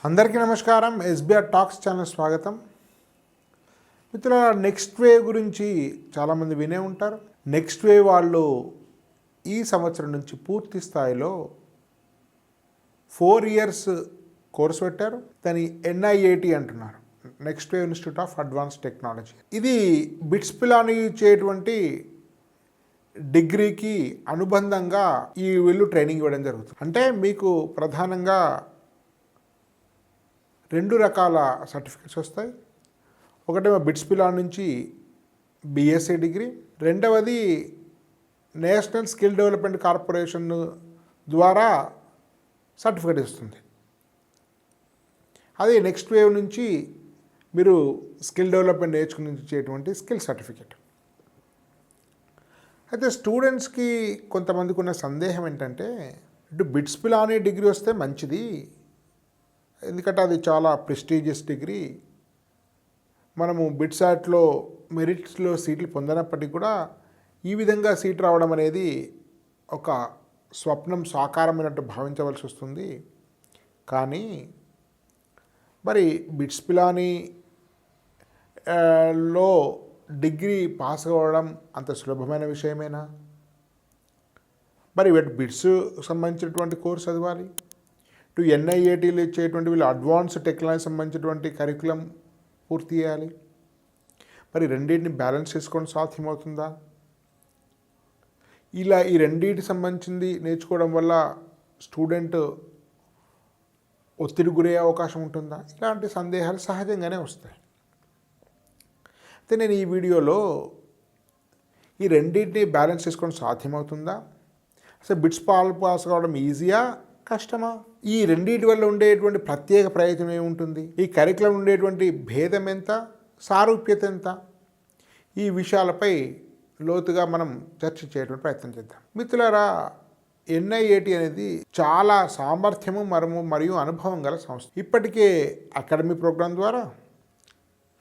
అందరికీ నమస్కారం. SBR talks channel స్వాగతం. మిత్రులారా, నెక్స్ట్ వేవ్ గురించి చాలామంది వినే ఉంటారు. నెక్స్ట్ వేవ్ వాళ్ళు ఈ సంవత్సరం నుంచి పూర్తి స్థాయిలో 4 years కోర్సు పెట్టారు. దాన్ని NIAT అంటున్నారు, next wave institute of advance technology. ఇది బిట్స్ పిలాని ఇచ్చేటువంటి డిగ్రీకి అనుబంధంగా వీళ్ళు ట్రైనింగ్ ఇవ్వడం జరుగుతుంది. అంటే మీకు ప్రధానంగా 2 రకాల సర్టిఫికెట్స్ వస్తాయి. ఒకటేమో బిట్స్ పిలాన్ నుంచి BSc డిగ్రీ, రెండవది నేషనల్ స్కిల్ డెవలప్మెంట్ కార్పొరేషన్ ద్వారా సర్టిఫికెట్ ఇస్తుంది. అది నెక్స్ట్ వేవ్ నుంచి మీరు స్కిల్ డెవలప్మెంట్ నేర్చుకుని ఇచ్చేటువంటి స్కిల్ సర్టిఫికెట్. అయితే స్టూడెంట్స్కి కొంతమందికి ఉన్న సందేహం ఏంటంటే, ఇటు బిట్స్ పిలాని డిగ్రీ వస్తే మంచిది, ఎందుకంటే అది చాలా ప్రెస్టీజియస్ డిగ్రీ. మనము బిట్సాట్లో మెరిట్స్లో సీట్లు పొందనప్పటికీ కూడా ఈ విధంగా సీట్ రావడం అనేది ఒక స్వప్నం సాకారమైనట్టు భావించవలసి వస్తుంది. కానీ మరి బిట్స్ పిలాని లో డిగ్రీ పాస్ అవ్వడం అంత సులభమైన విషయమేనా? మరి బిట్స్ సంబంధించినటువంటి కోర్సు చదవాలి, టు NIATలు ఇచ్చేటువంటి వీళ్ళు అడ్వాన్స్ టెక్నాలజీ సంబంధించినటువంటి కరికులం పూర్తి చేయాలి. మరి రెండింటిని బ్యాలెన్స్ చేసుకోవడం సాధ్యమవుతుందా? ఇలా ఈ రెండింటికి సంబంధించింది నేర్చుకోవడం వల్ల స్టూడెంట్ ఒత్తిడి గురయ్యే అవకాశం ఉంటుందా? ఇలాంటి సందేహాలు సహజంగానే వస్తాయి. అయితే నేను ఈ వీడియోలో ఈ రెండింటిని బ్యాలెన్స్ చేసుకోవడం సాధ్యమవుతుందా, అసలు బిట్స్ పాస్ కావడం ఈజీయా కష్టమా, ఈ రెండింటి వల్ల ఉండేటువంటి ప్రత్యేక ప్రయోజనం ఏముంటుంది, ఈ కరికులం ఉండేటువంటి భేదం ఎంత, సారూప్యత ఎంత, ఈ విషయాలపై లోతుగా మనం చర్చించేటువంటి ప్రయత్నం చేద్దాం. మిత్రులారా, NIAT అనేది చాలా సామర్థ్యము మరియు అనుభవం గల సంస్థ. ఇప్పటికే అకాడమీ ప్రోగ్రాం ద్వారా,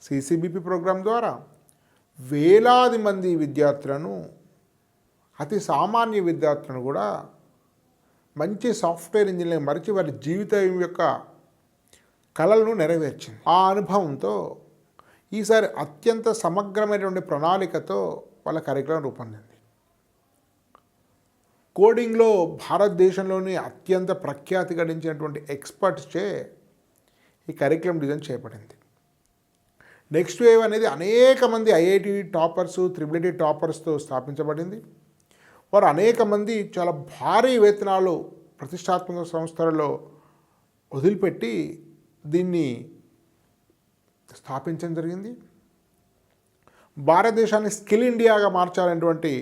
CCBP ప్రోగ్రాం ద్వారా వేలాది మంది విద్యార్థులను, అతి సామాన్య విద్యార్థులను కూడా మంచి సాఫ్ట్వేర్ ఇంజనీరింగ్ మరిచి వారి జీవితం యొక్క కలలను నెరవేర్చింది. ఆ అనుభవంతో ఈసారి అత్యంత సమగ్రమైనటువంటి ప్రణాళికతో వాళ్ళ కరికులం రూపొందింది. కోడింగ్లో భారతదేశంలోని అత్యంత ప్రఖ్యాతి గడించినటువంటి ఎక్స్పర్ట్స్చే ఈ కరికులం డిజైన్ చేయబడింది. నెక్స్ట్ వేవ్ అనేది అనేక మంది IIT టాపర్స్, IIIT టాపర్స్తో స్థాపించబడింది. వారు అనేక మంది చాలా భారీ వేతనాలు ప్రతిష్టాత్మక సంస్థలలో వదిలిపెట్టి దీన్ని స్థాపించడం జరిగింది. భారతదేశాన్ని స్కిల్ ఇండియాగా మార్చాలనేటువంటి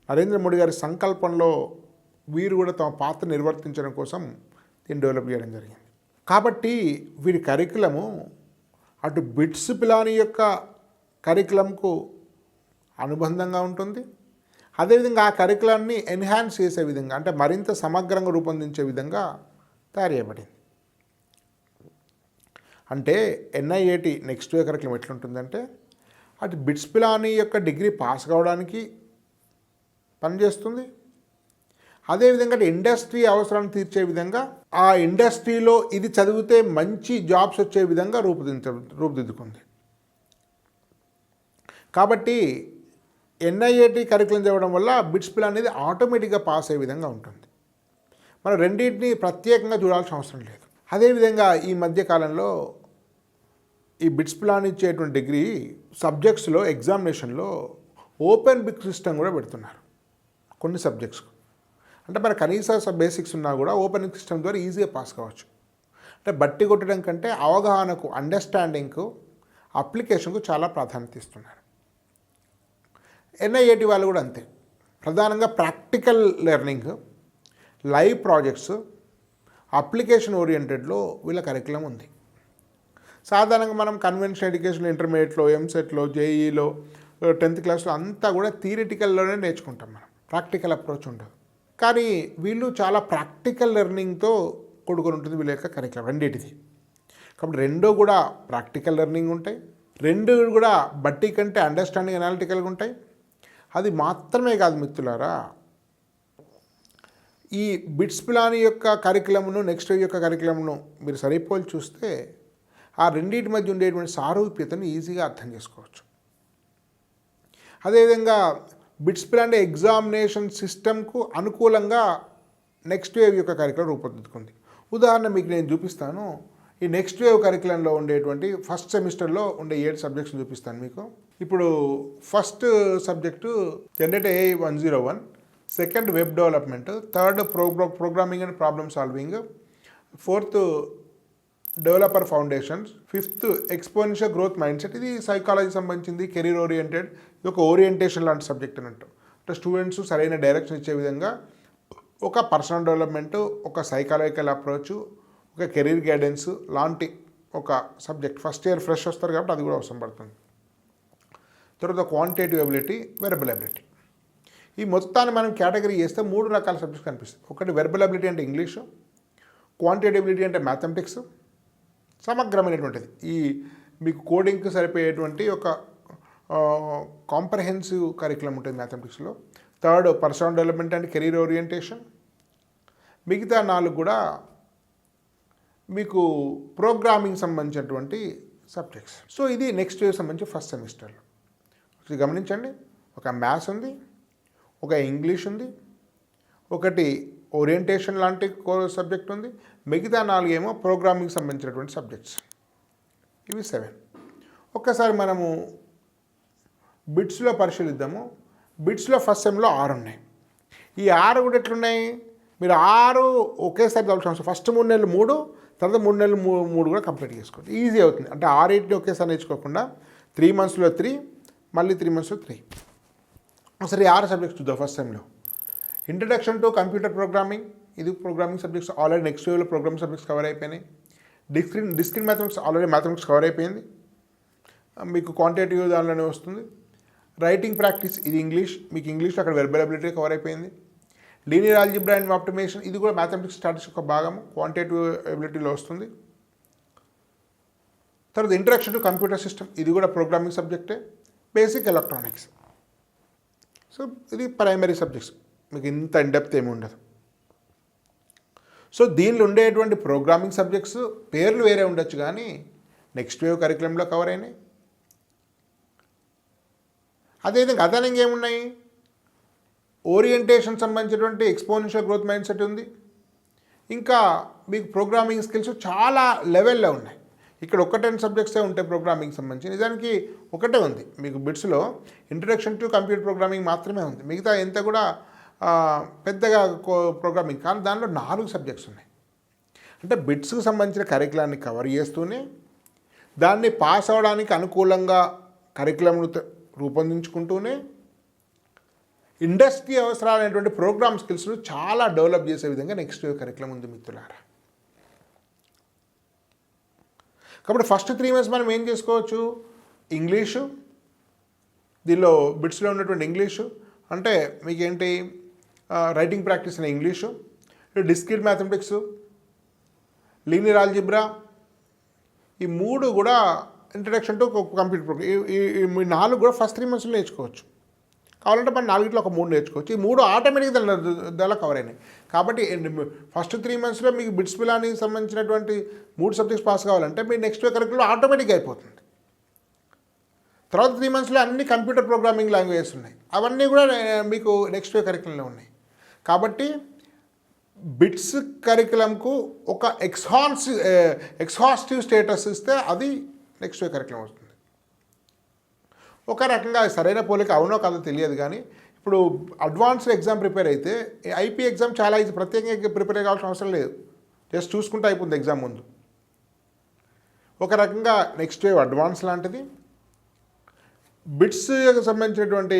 నరేంద్ర మోడీ గారి సంకల్పంలో వీరు కూడా తమ పాత్ర నిర్వర్తించడం కోసం దీన్ని డెవలప్ చేయడం జరిగింది. కాబట్టి వీరి కరికులము అటు బిట్స్ పిలాని యొక్క కరికులంకు అనుబంధంగా ఉంటుంది. అదేవిధంగా ఆ కరికులాన్ని ఎన్హాన్స్ చేసే విధంగా, అంటే మరింత సమగ్రంగా రూపొందించే విధంగా తయారు చేయబడింది. అంటే NIAT నెక్స్ట్ వేవ్ కరికులం ఎట్లుంటుందంటే, అటు బిట్స్ పిలాని యొక్క డిగ్రీ పాస్ కావడానికి పనిచేస్తుంది. అదేవిధంగా ఇండస్ట్రీ అవసరాలను తీర్చే విధంగా, ఆ ఇండస్ట్రీలో ఇది చదివితే మంచి జాబ్స్ వచ్చే విధంగా రూపుదిద్దుకుంది. కాబట్టి NIAT కరికులం చదవడం వల్ల బిట్స్ పిలాన్ అనేది ఆటోమేటిక్గా పాస్ అయ్యే విధంగా ఉంటుంది. మనం రెండింటిని ప్రత్యేకంగా చూడాల్సిన అవసరం లేదు. అదేవిధంగా ఈ మధ్యకాలంలో ఈ బిట్స్ పిలాన్ ఇచ్చేటువంటి డిగ్రీ సబ్జెక్ట్స్లో ఎగ్జామినేషన్లో ఓపెన్ బుక్ సిస్టమ్ కూడా పెడుతున్నారు కొన్ని సబ్జెక్ట్స్కు. అంటే మన కనీస బేసిక్స్ ఉన్నా కూడా ఓపెన్ బుక్ సిస్టమ్ ద్వారా ఈజీగా పాస్ కావచ్చు. అంటే బట్టి కొట్టడం కంటే అవగాహనకు, అండర్స్టాండింగ్కు, అప్లికేషన్కు చాలా ప్రాధాన్యత ఇస్తున్నారు. NIAT వాళ్ళు కూడా అంతే. ప్రధానంగా practical learning, live projects, application ఓరియంటెడ్లో వీళ్ళ కరికులం ఉంది. సాధారణంగా మనం కన్వెన్షనల్ ఎడ్యుకేషన్, ఇంటర్మీడియట్లో, ఎంసెట్లో, JEEలో, 10th క్లాస్లో అంతా కూడా థియరిటికల్లోనే నేర్చుకుంటాం మనం, ప్రాక్టికల్ అప్రోచ్ ఉండదు. కానీ వీళ్ళు చాలా ప్రాక్టికల్ లెర్నింగ్తో కూడుకొని ఉంటుంది వీళ్ళ యొక్క కరికులం రెండింటిది. కాబట్టి రెండో కూడా ప్రాక్టికల్ లెర్నింగ్ ఉంటాయి, రెండు కూడా బట్టి కంటే అండర్స్టాండింగ్, అనాలిటికల్గా ఉంటాయి. అది మాత్రమే కాదు మిత్రులారా, ఈ బిట్స్ ప్లాన్ యొక్క కరికులంను నెక్స్ట్ వేవ్ యొక్క కరికులంను మీరు సరిపోల్చి చూస్తే ఆ రెండింటి మధ్య ఉండేటువంటి సారూప్యతను ఈజీగా అర్థం చేసుకోవచ్చు. అదేవిధంగా బిట్స్ ప్లాన్ ఎగ్జామినేషన్ సిస్టమ్కు అనుకూలంగా నెక్స్ట్ వేవ్ యొక్క కరికులం రూపొందుతుంది. ఉదాహరణ మీకు నేను చూపిస్తాను. ఈ నెక్స్ట్ వేవ్ కరికులంలో ఉండేటువంటి ఫస్ట్ సెమిస్టర్లో ఉండే 7 సబ్జెక్ట్స్ చూపిస్తాను మీకు. ఇప్పుడు first subject generate AI 101, second web development, third programming and problem solving, fourth developer foundations, fifth exponential growth mind set. ఇది సైకాలజీ సంబంధించింది, కెరీర్ ఓరియంటెడ్. ఇది ఒక ఓరియంటేషన్ లాంటి సబ్జెక్ట్ అన్నట్టు. అంటే స్టూడెంట్స్ సరైన డైరెక్షన్ ఇచ్చే విధంగా ఒక పర్సనల్ డెవలప్మెంట్, ఒక సైకాలజికల్ అప్రోచ్, ఒక కెరీర్ గైడెన్స్ లాంటి ఒక సబ్జెక్ట్. ఫస్ట్ ఇయర్ ఫ్రెష్ వస్తారు కాబట్టి అది కూడా అవసరం పడుతుంది. తర్వాత క్వాంటిటేటివ్ ఎబిలిటీ, వెర్బల్ ఎబిలిటీ. ఈ మొత్తాన్ని మనం కేటగిరీ చేస్తే 3 రకాల సబ్జెక్ట్స్ కనిపిస్తాయి. ఒకటి వెర్బల్ ఎబిలిటీ అంటే ఇంగ్లీషు, క్వాంటిటేటివ్ ఎబిలిటీ అంటే మ్యాథమెటిక్స్, సమగ్రమైనటువంటిది ఈ మీకు కోడింగ్కి సరిపోయేటువంటి ఒక కాంప్రహెన్సివ్ కరికులం ఉంటుంది మ్యాథమెటిక్స్లో. Third personal development and career orientation. మిగతా 4 కూడా మీకు ప్రోగ్రామింగ్ సంబంధించినటువంటి సబ్జెక్ట్స్. సో ఇది నెక్స్ట్ వేవ్ సంబంధించి ఫస్ట్ సెమిస్టర్లో. గమనించండి, ఒక మ్యాథ్స్ ఉంది, ఒక ఇంగ్లీష్ ఉంది, ఒకటి ఓరియంటేషన్ లాంటి సబ్జెక్ట్ ఉంది, మిగతా 4 ఏమో ప్రోగ్రామింగ్ సంబంధించినటువంటి సబ్జెక్ట్స్. ఇవి 7. ఒక్కసారి మనము బిట్స్లో పరిశీలిద్దాము. బిట్స్లో ఫస్ట్ సెమ్లో 6 ఉన్నాయి. ఈ 6 కూడా ఎట్లున్నాయి, మీరు 6 ఒకేసారి చదవాల్సిన అవసరం. ఫస్ట్ 3 నెలలు 3, తర్వాత 3 నెలలు 3 కూడా కంప్లీట్ చేసుకోవచ్చు. ఈజీ అవుతుంది. అంటే 6 ఒకేసారి నేర్చుకోకుండా 3 మంత్స్లో 3, మళ్ళీ 3 మంత్స్లో 3. ఒకసారి 6 సబ్జెక్ట్స్ చూద్దాం. ఫస్ట్ సెమ్లో ఇంట్రడక్షన్ టు కంప్యూటర్ ప్రోగ్రామింగ్, ఇది ప్రోగ్రామింగ్ సబ్జెక్ట్స్. ఆల్రెడీ నెక్స్ట్ వేవ్లో ప్రోగ్రామింగ్ సబ్జెక్ట్స్ కవర్ అయిపోయినాయి. Discrete mathematics already mathematics cover అయిపోయింది, మీకు క్వాంటిటేటివ్ దానిలోనే వస్తుంది. రైటింగ్ ప్రాక్టీస్, ఇది ఇంగ్లీష్, మీకు ఇంగ్లీష్లో అక్కడ వెర్బల్ ఎబిలిటీ కవర్ అయిపోయింది. లీనియర్ ఆల్జీబ్రా అండ్ ఆప్టిమైజేషన్, ఇది కూడా మ్యాథమెటిక్స్ స్టాటిస్టిక్స్ ఒక భాగము, క్వాంటిటేటివ్ ఎబిలిటీలో వస్తుంది. తర్వాత ఇంట్రడక్షన్ టు కంప్యూటర్ సిస్టమ్, ఇది కూడా ప్రోగ్రామింగ్ సబ్జెక్టే. Basic electronics. సో ఇది ప్రైమరీ సబ్జెక్ట్స్, మీకు ఇంత ఇన్డెప్త్ ఏమి ఉండదు. సో దీనిలో ఉండేటువంటి ప్రోగ్రామింగ్ సబ్జెక్ట్స్ పేర్లు వేరే ఉండొచ్చు, కానీ నెక్స్ట్ వేవ్ కరికులంలో కవర్ అయినాయి. అదేవిధంగా అదనంగా ఏమున్నాయి, ఓరియంటేషన్ సంబంధించినటువంటి ఎక్స్పోనెన్షియల్ గ్రోత్ మైండ్ సెట్ ఉంది. ఇంకా మీకు ప్రోగ్రామింగ్ స్కిల్స్ చాలా లెవెల్లో ఉన్నాయి. ఇక్కడ 1 సబ్జెక్ట్సే ఉంటాయి ప్రోగ్రామింగ్ సంబంధించి. నిజానికి ఒకటే ఉంది మీకు బిట్స్లో, ఇంట్రడక్షన్ టు కంప్యూటర్ ప్రోగ్రామింగ్ మాత్రమే ఉంది. మిగతా ఎంత కూడా పెద్దగా ప్రోగ్రామింగ్, కానీ దానిలో 4 సబ్జెక్ట్స్ ఉన్నాయి. అంటే బిట్స్కి సంబంధించిన కరికులాన్ని కవర్ చేస్తూనే దాన్ని పాస్ అవ్వడానికి అనుకూలంగా కరికులంను రూపొందించుకుంటూనే ఇండస్ట్రీ అవసరాలైనటువంటి ప్రోగ్రామ్ స్కిల్స్ను చాలా డెవలప్ చేసే విధంగా నెక్స్ట్ వేవ్ కరికులం ఉంది మిత్రులారా. కాబట్టి ఫస్ట్ 3 మంత్స్ మనం ఏం చేసుకోవచ్చు, ఇంగ్లీషు, దీనిలో బిట్స్లో ఉన్నటువంటి ఇంగ్లీషు అంటే మీకేంటి, రైటింగ్ ప్రాక్టీస్ అనే English, discrete mathematics, linear algebra, ఈ 3 కూడా ఇంట్రడక్షన్ టు కంప్యూటర్ ప్రోగ్రామ్. ఈ 4 కూడా ఫస్ట్ 3 మంత్స్లో నేర్చుకోవచ్చు. కావాలంటే మనం 4 ఒక 3 నేర్చుకోవచ్చు. ఈ 3 ఆటోమేటిక్గా దానిలో కవర్ అయినాయి. కాబట్టి ఫస్ట్ 3 మంత్స్లో మీకు బిట్స్ పిలానికి సంబంధించినటువంటి 3 సబ్జెక్ట్స్ పాస్ కావాలంటే మీ నెక్స్ట్ కరికులంలో ఆటోమేటిక్గా అయిపోతుంది. తర్వాత 3 మంత్స్లో అన్ని కంప్యూటర్ ప్రోగ్రామింగ్ లాంగ్వేజెస్ ఉన్నాయి, అవన్నీ కూడా మీకు నెక్స్ట్ కరికులంలో ఉన్నాయి. కాబట్టి బిట్స్ కరికులంకు ఒక ఎక్స్హాస్టివ్ స్టేటస్ ఇస్తే అది నెక్స్ట్ కరికులం వస్తుంది. ఒక రకంగా సరైన పోలిక అవునో కాదో తెలియదు, కానీ ఇప్పుడు అడ్వాన్స్డ్ ఎగ్జామ్ ప్రిపేర్ అయితే ఐపీ ఎగ్జామ్ చాలా ఈజీ, ప్రత్యేకంగా ప్రిపేర్ కావాల్సిన అవసరం లేదు, జస్ట్ చూసుకుంటే అయిపోతుంది ఎగ్జామ్ ముందు. ఒక రకంగా నెక్స్ట్ వేవ్ అడ్వాన్స్ లాంటిది, బిట్స్కి సంబంధించినటువంటి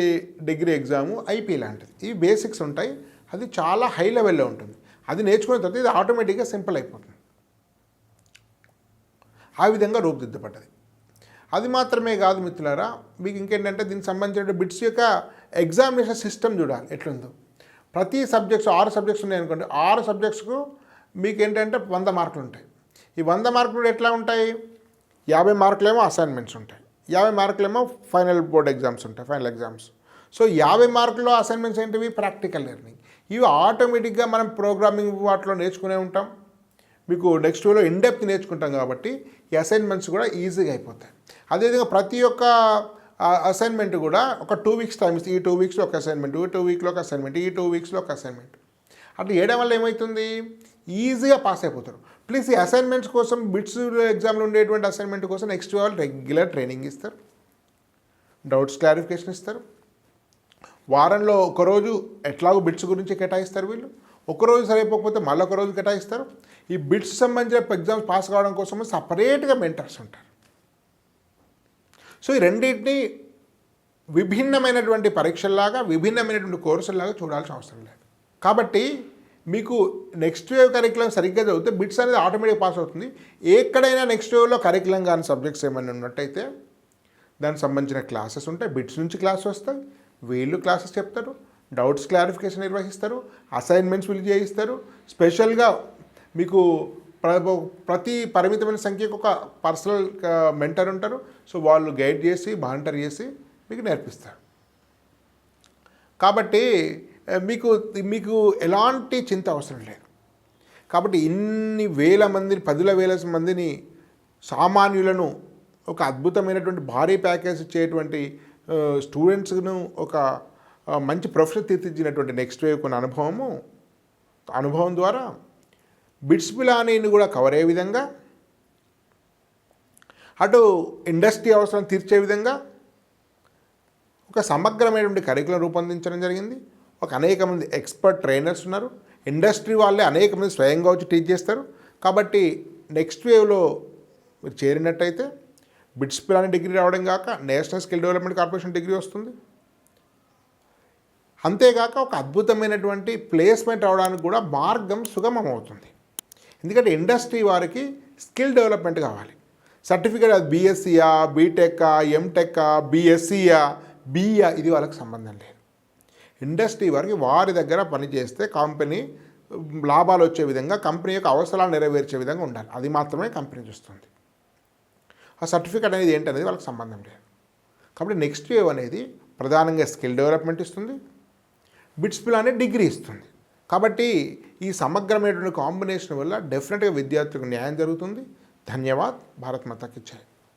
డిగ్రీ ఎగ్జాము ఐపీ లాంటిది. ఇవి బేసిక్స్ ఉంటాయి, అది చాలా హై లెవెల్లో ఉంటుంది. అది నేర్చుకున్న తర్వాత ఇది ఆటోమేటిక్గా సింపుల్ అయిపోతుంది. ఆ విధంగా రూపుదిద్దపడ్డది. అది మాత్రమే కాదు మిత్రులారా, మీకు ఇంకేంటంటే దీనికి సంబంధించిన బిట్స్ యొక్క ఎగ్జామినేషన్ సిస్టమ్ చూడాలి ఎట్లుందో. ప్రతి సబ్జెక్ట్స్ 6 సబ్జెక్ట్స్ ఉన్నాయి అనుకోండి, 6 సబ్జెక్ట్స్కు మీకు ఏంటంటే 100 మార్కులు ఉంటాయి. ఈ 100 మార్కులు ఎట్లా ఉంటాయి, 50 మార్కులేమో అసైన్మెంట్స్ ఉంటాయి, 50 మార్కులేమో ఫైనల్ బోర్డ్ ఎగ్జామ్స్ ఉంటాయి, ఫైనల్ ఎగ్జామ్స్. సో 50 మార్కుల్లో అసైన్మెంట్స్ ఏంటివి, ప్రాక్టికల్ లెర్నింగ్. ఇవి ఆటోమేటిక్గా మనం ప్రోగ్రామింగ్ వాటిలో నేర్చుకునే ఉంటాం. మీకు నెక్స్ట్ వేలో ఇన్డెప్త్ నేర్చుకుంటాం కాబట్టి ఈ అసైన్మెంట్స్ కూడా ఈజీగా అయిపోతాయి. అదేవిధంగా ప్రతి ఒక్క అసైన్మెంట్ కూడా ఒక 2 వీక్స్ టైం ఇస్తుంది. ఈ 2 వీక్స్లో ఒక అసైన్మెంట్, ఈ 2 వీక్లో ఒక అసైన్మెంట్, ఈ 2 వీక్స్లో ఒక అసైన్మెంట్. అట్లా చేయడం వల్ల ఏమవుతుంది, ఈజీగా పాస్ అయిపోతారు. ప్లస్ ఈ అసైన్మెంట్స్ కోసం బిట్స్ ఎగ్జామ్లో ఉండేటువంటి అసైన్మెంట్ కోసం నెక్స్ట్ వాళ్ళు రెగ్యులర్ ట్రైనింగ్ ఇస్తారు, డౌట్స్ క్లారిఫికేషన్ ఇస్తారు. వారంలో ఒకరోజు ఎట్లాగో బిట్స్ గురించి కేటాయిస్తారు వీళ్ళు. ఒకరోజు సరిపోకపోతే మళ్ళీ ఒక రోజు కేటాయిస్తారు. ఈ బిట్స్ సంబంధించిన ఎగ్జామ్స్ పాస్ కావడం కోసం సపరేట్గా మెంటర్స్ ఉంటారు. సో ఈ రెండింటినీ విభిన్నమైనటువంటి పరీక్షల్లాగా, విభిన్నమైనటువంటి కోర్సుల్లాగా చూడాల్సిన అవసరం లేదు. కాబట్టి మీకు నెక్స్ట్ వేవ్ కరికులం సరిగ్గా చదివితే బిట్స్ అనేది ఆటోమేటిక్ పాస్ అవుతుంది. ఎక్కడైనా నెక్స్ట్ వేవ్లో కరికులం కానీ సబ్జెక్ట్స్ ఏమైనా ఉన్నట్టయితే దానికి సంబంధించిన క్లాసెస్ ఉంటాయి, బిట్స్ నుంచి క్లాస్ వస్తాయి, వీళ్ళు క్లాసెస్ చెప్తారు, డౌట్స్ క్లారిఫికేషన్ నిర్వహిస్తారు, అసైన్మెంట్స్ వీళ్ళు చేయిస్తారు. స్పెషల్గా మీకు ప్రతి పరిమితమైన సంఖ్యకు ఒక పర్సనల్ మెంటర్ ఉంటారు. సో వాళ్ళు గైడ్ చేసి మానిటర్ చేసి మీకు నేర్పిస్తారు. కాబట్టి మీకు మీకు ఎలాంటి చింత అవసరం లేదు. కాబట్టి ఇన్ని వేల మందిని, 10,000 మందిని సామాన్యులను ఒక అద్భుతమైనటువంటి భారీ ప్యాకేజ్ ఇచ్చేటువంటి స్టూడెంట్స్ను ఒక మంచి ప్రొఫెషన్ తీర్చిదిద్దినటువంటి నెక్స్ట్ వేవ్ కొన్ని అనుభవం ద్వారా బిట్స్ పిలానీని కూడా కవర్ అయ్యే విధంగా, అటు ఇండస్ట్రీ అవసరం తీర్చే విధంగా ఒక సమగ్రమైనటువంటి కరికులం రూపొందించడం జరిగింది. అనేక మంది ఎక్స్పర్ట్ ట్రైనర్స్ ఉన్నారు. ఇండస్ట్రీ వాళ్ళే అనేక మంది స్వయంగా వచ్చి టీచ్ చేస్తారు. కాబట్టి నెక్స్ట్ వేవ్లో మీరు చేరినట్టయితే బిట్స్ పిలానీ డిగ్రీ రావడం కాక national skill development corporation degree వస్తుంది. అంతేగాక ఒక అద్భుతమైనటువంటి ప్లేస్మెంట్ అవడానికి కూడా మార్గం సుగమం అవుతుంది. ఎందుకంటే ఇండస్ట్రీ వారికి స్కిల్ డెవలప్మెంట్ కావాలి. సర్టిఫికేట్ అది బీఎస్సీయా, బీటెక్కా, ఎంటెక్కా, బీఎస్సీయా, బీఈఆ ఇది వాళ్ళకి సంబంధం లేదు. ఇండస్ట్రీ వారికి వారి దగ్గర పనిచేస్తే కంపెనీ లాభాలు వచ్చే విధంగా, కంపెనీ యొక్క అవసరాలు నెరవేర్చే విధంగా ఉండాలి. అది మాత్రమే కంపెనీ చూస్తుంది. ఆ సర్టిఫికేట్ అనేది ఏంటనేది వాళ్ళకి సంబంధం లేదు. కాబట్టి నెక్స్ట్ వేవ్ అనేది ప్రధానంగా స్కిల్ డెవలప్మెంట్ ఇస్తుంది, బిట్స్ పిలానీ డిగ్రీ ఇస్తుంది. కాబట్టి ఈ సమగ్రమైనటువంటి కాంబినేషన్ వల్ల డెఫినెట్గా విద్యార్థులకు న్యాయం జరుగుతుంది. ధన్యవాద్. భారత్ మాతాకి జై.